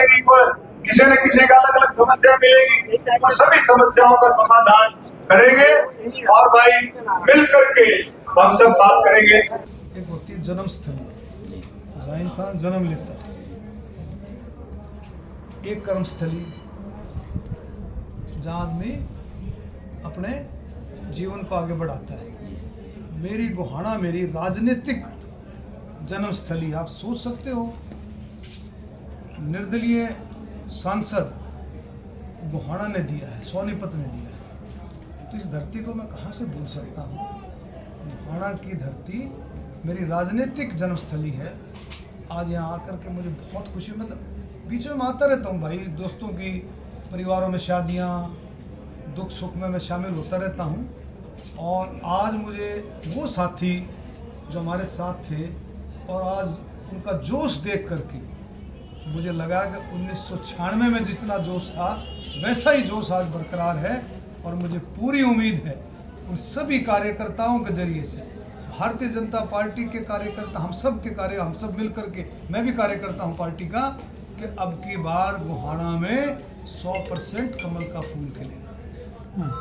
मिलेगी, कोई किसी न किसी का अलग अलग समस्या मिलेगी, तो सभी समस्याओं का समाधान करेंगे और भाई मिल करके हम सब बात करेंगे। एक होती है जन्म स्थली, जहाँ इंसान जन्म लेता है। एक कर्म स्थली, जहाँ आदमी अपने जीवन को आगे बढ़ाता है। मेरी गोहाना मेरी राजनीतिक जन्म स्थली। आप सोच सकते हो, निर्दलीय सांसद गोहाना ने दिया है, सोनीपत ने दिया है, तो इस धरती को मैं कहाँ से भूल सकता हूँ। गोहाना की धरती मेरी राजनीतिक जन्मस्थली है। आज यहाँ आकर के मुझे बहुत खुशी, मतलब बीच में आता रहता हूँ भाई, दोस्तों की परिवारों में शादियाँ, दुख सुख में मैं शामिल होता रहता हूँ। और आज मुझे वो साथी जो हमारे साथ थे, और आज उनका जोश देख करके मुझे लगा कि 1996 में जितना जोश था वैसा ही जोश आज बरकरार है। और मुझे पूरी उम्मीद है उन सभी कार्यकर्ताओं के जरिए से, भारतीय जनता पार्टी के कार्यकर्ता, हम सब मिल करके, मैं भी कार्यकर्ता हूं पार्टी का, कि अब की बार गोहाना में 100% कमल का फूल खिलेगा।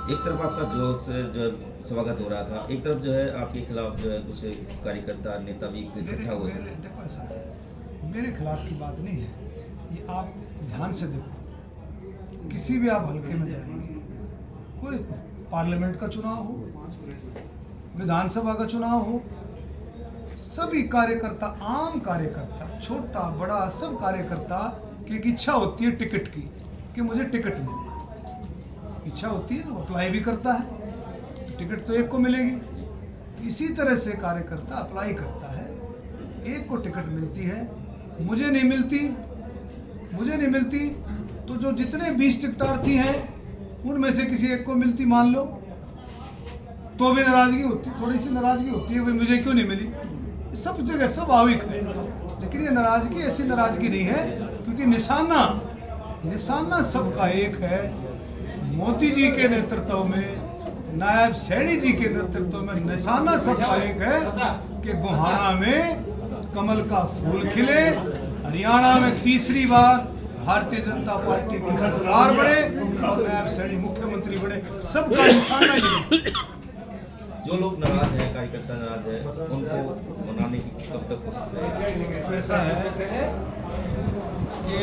एक तरफ आपका जोश जो स्वागत हो रहा था, एक तरफ जो है आपके खिलाफ जो है कुछ कार्यकर्ता नेता भी इकट्ठा हुए। देखो ऐसा है, मेरे खिलाफ की बात नहीं है ये, आप ध्यान से देखो, किसी भी आप हल्के में जाएंगे, कोई पार्लियामेंट का चुनाव हो, विधानसभा का चुनाव हो, सभी कार्यकर्ता, आम कार्यकर्ता, छोटा बड़ा, सब कार्यकर्ता की एक इच्छा होती है टिकट की, कि मुझे टिकट मिले। इच्छा होती है, वो अप्लाई भी करता है, तो टिकट तो एक को मिलेगी। तो इसी तरह से कार्यकर्ता अप्लाई करता है, एक को टिकट मिलती है, मुझे नहीं मिलती, तो जो जितने 20 टिकटार्थी हैं उनमें से किसी एक को मिलती मान लो, तो भी नाराजगी होती, थोड़ी सी नाराजगी होती है, भाई मुझे क्यों नहीं मिली। सब जगह स्वाभाविक है, लेकिन ये नाराजगी ऐसी नाराजगी नहीं है, क्योंकि निशाना सबका एक है। मोदी जी के नेतृत्व में, नायब सैनी जी के नेतृत्व में निशाना सबका एक है कि गोहाना में कमल का फूल खिले, हरियाणा में तीसरी बार भारतीय जनता पार्टी की सरकार बढ़े और नायब सैनी मुख्यमंत्री बने। सबका निशाना ये। जो लोग नाराज हैं, कार्यकर्ता नाराज है, उनको मनाने की कब तक कोशिश करेंगे? ऐसा है कि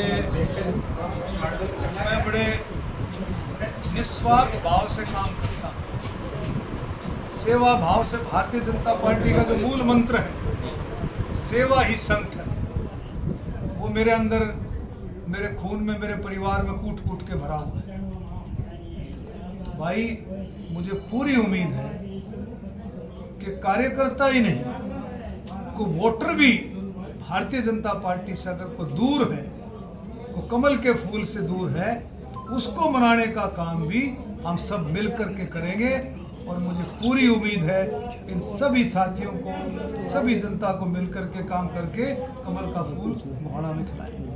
मैं बड़े निस्वार्थ भाव से काम करता हूँ, सेवा भाव से। भारतीय जनता पार्टी का जो मूल मंत्र है, सेवा ही संगठन, वो मेरे अंदर, मेरे खून में, मेरे परिवार में कूट कूट के भरा हुआ है। तो भाई मुझे पूरी उम्मीद है कि कार्यकर्ता ही नहीं, को वोटर भी भारतीय जनता पार्टी से अगर को दूर है, को कमल के फूल से दूर है, तो उसको मनाने का काम भी हम सब मिल करके करेंगे। और मुझे पूरी उम्मीद है इन सभी साथियों को, सभी जनता को मिल करके काम करके कमल का फूल गोहाना में खिलाएंगे।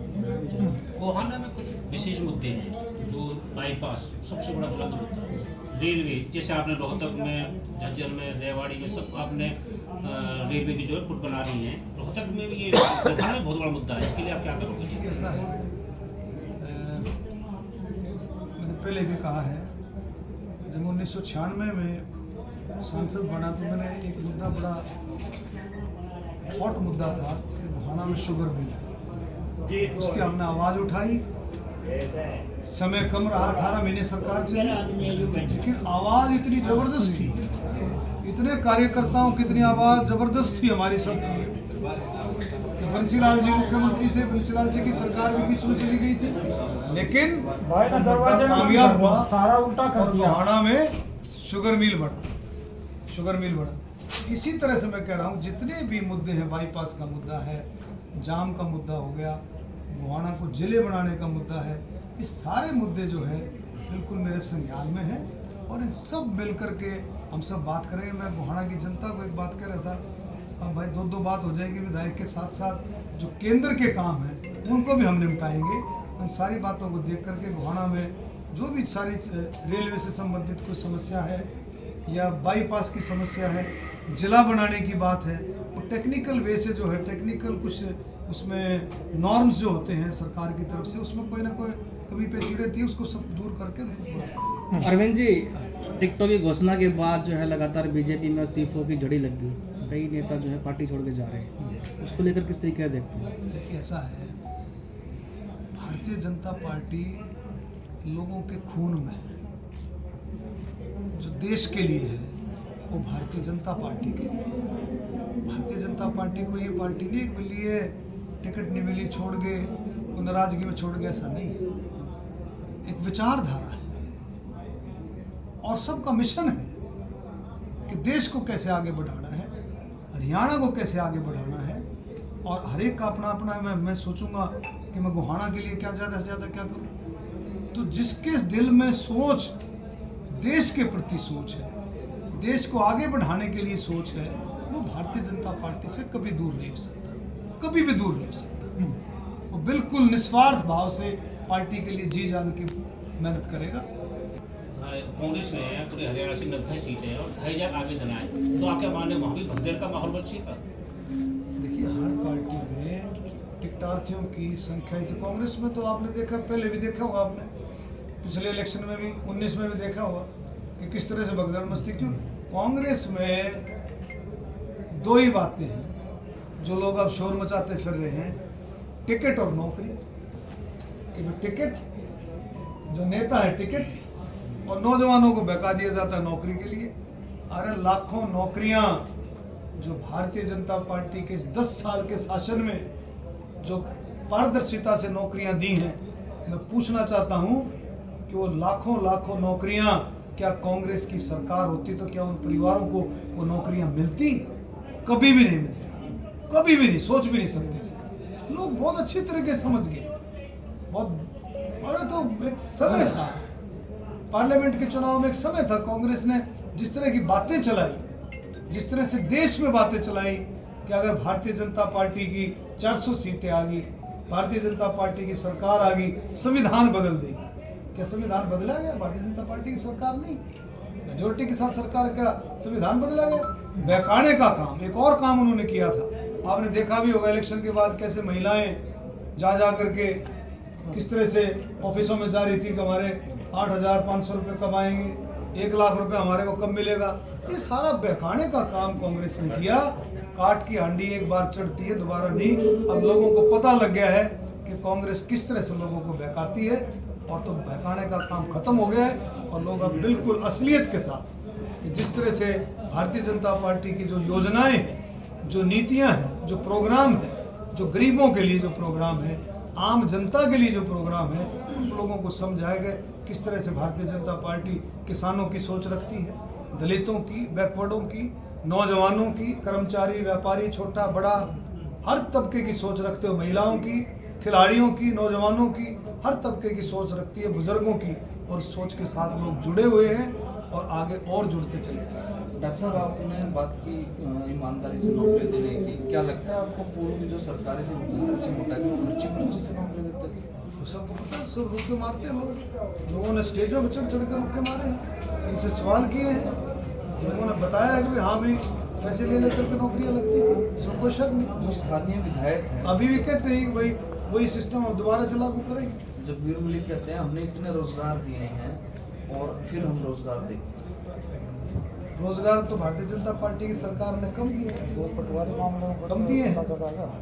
गोहाना में कुछ विशेष मुद्दे हैं, जो बाईपास सबसे बड़ा ज्वलंत मुद्दा है, रेलवे, जैसे आपने रोहतक में, झज्जर में, रेवाड़ी में सब आपने रेलवे की जो है फुट बना रही है, रोहतक में भी ये गोहाना में बहुत बड़ा मुद्दा है, इसके लिए आप क्या करोगे? ऐसा है, मैंने पहले भी कहा है, जब 1996 में सांसद बना तो मैंने एक मुद्दा, बड़ा हॉट मुद्दा था कि गोहाना में शुगर मिल, उसकी हमने आवाज़ उठाई। समय कम रहा, 18 महीने सरकार चली, लेकिन आवाज़ इतनी ज़बरदस्त थी, इतने कार्यकर्ताओं की इतनी आवाज़ ज़बरदस्त थी हमारी सबकी। बंसीलाल जी मुख्यमंत्री थे, बंसीलाल जी की सरकार भी बीच में चली गई थी, लेकिन कामयाब हुआ और गोहाना में शुगर मिल बढ़ा। इसी तरह से मैं कह रहा हूँ, जितने भी मुद्दे हैं, बाईपास का मुद्दा है, जाम का मुद्दा हो गया, गोहाना को जिले बनाने का मुद्दा है, ये सारे मुद्दे जो है बिल्कुल मेरे संज्ञान में है, और इन सब मिल करके हम सब बात करेंगे। मैं गोहाना की जनता को एक बात कह रहा था, अब भाई दो बात हो जाएगी, विधायक के साथ साथ जो केंद्र के काम हैं उनको भी हम निपटाएंगे। उन सारी बातों को देख करके गोहाना में जो भी सारी रेलवे से संबंधित कोई समस्या है, या बाईपास की समस्या है, जिला बनाने की बात है, वो टेक्निकल वे से जो है, टेक्निकल कुछ उसमें नॉर्म्स जो होते हैं सरकार की तरफ से, उसमें कोई ना कोई कमी पेशी रहती है, उसको सब दूर करके उनको पूरा। अरविंद जी, टिकटॉक की घोषणा के बाद जो है लगातार बीजेपी में इस्तीफों की झड़ी लग गई, कई नेता जो है पार्टी छोड़ के जा रहे हैं, उसको लेकर किस तरीके देखते हैं? देखिए ऐसा है, भारतीय जनता पार्टी लोगों के खून में जो देश के लिए है वो भारतीय जनता पार्टी के लिए। भारतीय जनता पार्टी को ये पार्टी नहीं कि लिए टिकट नहीं मिली छोड़ गए, वो नाराजगी में छोड़ गए, ऐसा नहीं। एक विचारधारा है और सबका मिशन है कि देश को कैसे आगे बढ़ाना है, हरियाणा को कैसे आगे बढ़ाना है, और हर एक का अपना अपना। मैं सोचूंगा कि मैं गोहाना के लिए क्या ज़्यादा से ज़्यादा क्या करूं, तो जिसके दिल में सोच देश के प्रति सोच है, देश को आगे बढ़ाने के लिए सोच है, वो भारतीय जनता पार्टी से कभी दूर नहीं हो सकता, कभी भी दूर नहीं हो सकता। वो बिल्कुल निस्वार्थ भाव से पार्टी के लिए जी जान की मेहनत करेगा। कांग्रेस में पूरे हरियाणा से 90 सीटें और 2000 आवेदन आए, तो आपके मानने वहाँ भी भगदड़ का माहौल बचेगा? देखिए हर पार्टी में टिकटार्थियों की संख्या, तो कांग्रेस में तो आपने देखा, पहले भी देखा होगा आपने, पिछले इलेक्शन में भी 19 में भी देखा होगा कि किस तरह से भगदड़ मस्ती। क्यों? कांग्रेस में दो ही बातें हैं जो लोग अब शोर मचाते फिर रहे हैं, टिकट और नौकरी। कि टिकट, जो नेता है टिकट, और नौजवानों को बहका दिया जाता है नौकरी के लिए। अरे लाखों नौकरियां जो भारतीय जनता पार्टी के इस 10 साल के शासन में जो पारदर्शिता से नौकरियां दी हैं, मैं पूछना चाहता हूं कि वो लाखों नौकरियां क्या कांग्रेस की सरकार होती तो क्या उन परिवारों को वो नौकरियां मिलती? कभी भी नहीं मिलती, कभी भी नहीं, सोच भी नहीं सकते थे। लोग बहुत अच्छी तरीके से समझ गए। अरे तो एक समय था, पार्लियामेंट के चुनाव में एक समय था, कांग्रेस ने जिस तरह की बातें चलाई, जिस तरह से देश में बातें चलाई कि अगर भारतीय जनता पार्टी की 400 सीटें आ गई, भारतीय जनता पार्टी की सरकार आ गई, संविधान बदल देगी। क्या संविधान बदला गया? भारतीय जनता पार्टी की सरकार नहीं, मेजोरिटी के साथ सरकार का संविधान बदला गया? बहकाने का काम, एक और काम उन्होंने किया था। आपने देखा भी होगा इलेक्शन के बाद कैसे महिलाएं जा करके किस तरह से ऑफिसों में जा रही थी कि हमारे 8,500 रुपये कमाएंगे, 1 लाख रुपए हमारे को कब मिलेगा। ये सारा बहकाने का काम कांग्रेस ने किया। काट की हांडी एक बार चढ़ती है, दोबारा नहीं। अब लोगों को पता लग गया है कि कांग्रेस किस तरह से लोगों को बहकाती है, और तो बहकाने का काम खत्म हो गया है। और लोग अब बिल्कुल असलियत के साथ कि जिस तरह से भारतीय जनता पार्टी की जो योजनाएं हैं, जो नीतियां हैं, जो प्रोग्राम है, जो गरीबों के लिए जो प्रोग्राम है, आम जनता के लिए जो प्रोग्राम है, उन लोगों को समझाएगा किस तरह से भारतीय जनता पार्टी किसानों की सोच रखती है, दलितों की, बैकवर्डों की, नौजवानों की, कर्मचारी, व्यापारी, छोटा बड़ा, हर तबके की सोच रखते हो, महिलाओं की, खिलाड़ियों की, नौजवानों की, हर तबके की सोच रखती है, बुजुर्गों की, और सोच के साथ लोग जुड़े हुए हैं और आगे और जुड़ते चले जाएंगे। डॉक्टर साहब, आपने बात की ईमानदारी से नौकरी देने की, क्या लगता है आपको पूर्व की जो सरकारें थी वो खर्ची से नौकरी देते थे? तो सबको पता है, सब रुके मारते हैं लोग। लोगों ने स्टेजों पर चढ़ कर रुके मारे हैं, इनसे सवाल किए हैं, लोगों ने बताया कि हाँ भाई पैसे ले लेकर के नौकरियाँ लगती थी, इसमें कोई शक नहीं। जो स्थानीय विधायक हैं अभी भी कहते हैं कि भाई वही सिस्टम अब दोबारा से लागू करेंगे। जगबीर मलिक कहते हैं हमने इतने रोजगार दिए हैं और फिर हम रोजगार देंगे। रोजगार तो भारतीय जनता पार्टी की सरकार ने कम दिए, कम दिए हैं।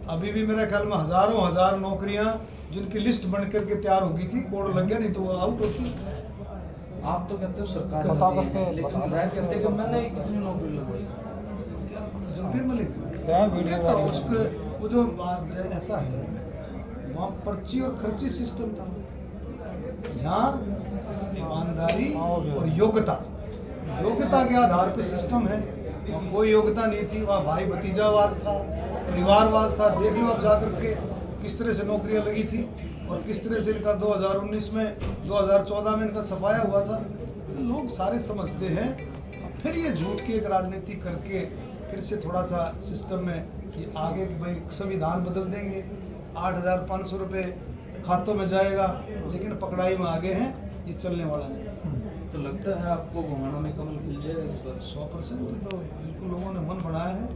अभी भी मेरे ख्याल में हजार नौकरियां जिनकी लिस्ट बन करके तैयार हो गई थी, कोड लग गया, नहीं तो वो आउट होती। आप तो कहते हो सरकार ने दिए हैं, लेकिन विधायक कहते हैं कि मैंने कितनी नौकरी लगवाई। जगबीर मलिक उसके वो जो ऐसा है, वहाँ पर्ची और खर्ची सिस्टम था, यहाँ ईमानदारी और योग्यता के आधार पे सिस्टम है। वहाँ कोई योग्यता नहीं थी, वहाँ भाई भतीजावाद था, परिवारवाद था। देख लो आप जा करके किस तरह से नौकरियाँ लगी थी और किस तरह से इनका 2019 में 2014 में इनका सफाया हुआ था। लोग सारे समझते हैं। अब फिर ये झूठ की एक राजनीति करके फिर से थोड़ा सा सिस्टम में कि आगे कि भाई संविधान बदल देंगे, 8,500 रुपये खातों में जाएगा, लेकिन पकड़ाई में आगे हैं, ये चलने वाला नहीं। तो लगता है आपको गोहाना में कमल खिल जाएगा इस बार? 100% तो बिल्कुल लोगों ने मन बढ़ाया है,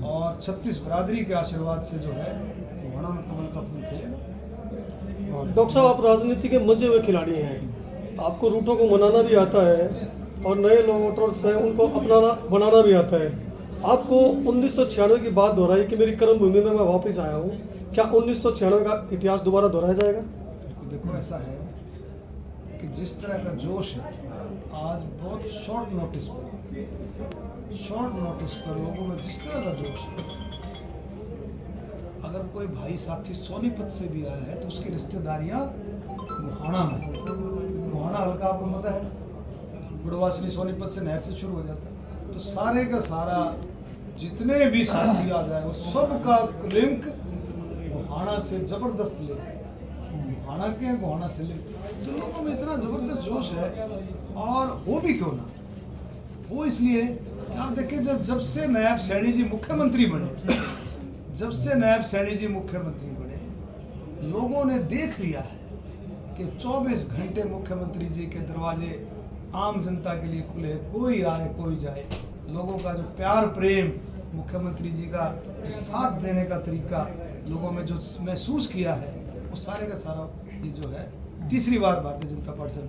और 36 बरादरी के आशीर्वाद से जो है गोहाना में कमल का फूल खिलेगा। डॉक्टर साहब, आप राजनीति के मंजे हुए खिलाड़ी हैं, आपको रूटों को मनाना भी आता है और नए लोग वोटर्स हैं उनको अपनाना बनाना भी आता है। आपको 1996 की बात दोहराई कि मेरी कर्म भूमि में मैं वापस आया हूँ, क्या 1996 का इतिहास दोबारा दोहराया जाएगा? देखो ऐसा है कि जिस तरह का जोश है आज बहुत शॉर्ट नोटिस पर लोगों में जिस तरह का जोश है, अगर कोई भाई साथी सोनीपत से भी आया है तो उसकी रिश्तेदारियां गोहाना में, गोहाना हल्का आपको पता है, गुड़वासनी सोनीपत से नहर से शुरू हो जाता है, तो सारे का सारा जितने भी साथी आ जाए वो सबका लिंक गोहाना से जबरदस्त लिंक है, गोहाना के हैं, गोहाना से लिंक, तो लोगों में इतना जबरदस्त जोश है। और हो भी क्यों ना हो, इसलिए कि आप देखिए जब से नायब सैनी जी मुख्यमंत्री बने, लोगों ने देख लिया है कि 24 घंटे मुख्यमंत्री जी के दरवाजे आम जनता के लिए खुले, कोई आए कोई जाए। लोगों का जो प्यार प्रेम, मुख्यमंत्री जी का जो साथ देने का तरीका लोगों में जो महसूस किया है, वो सारे का सारा ये जो है तीसरी बार भारतीय जनता पार्टी से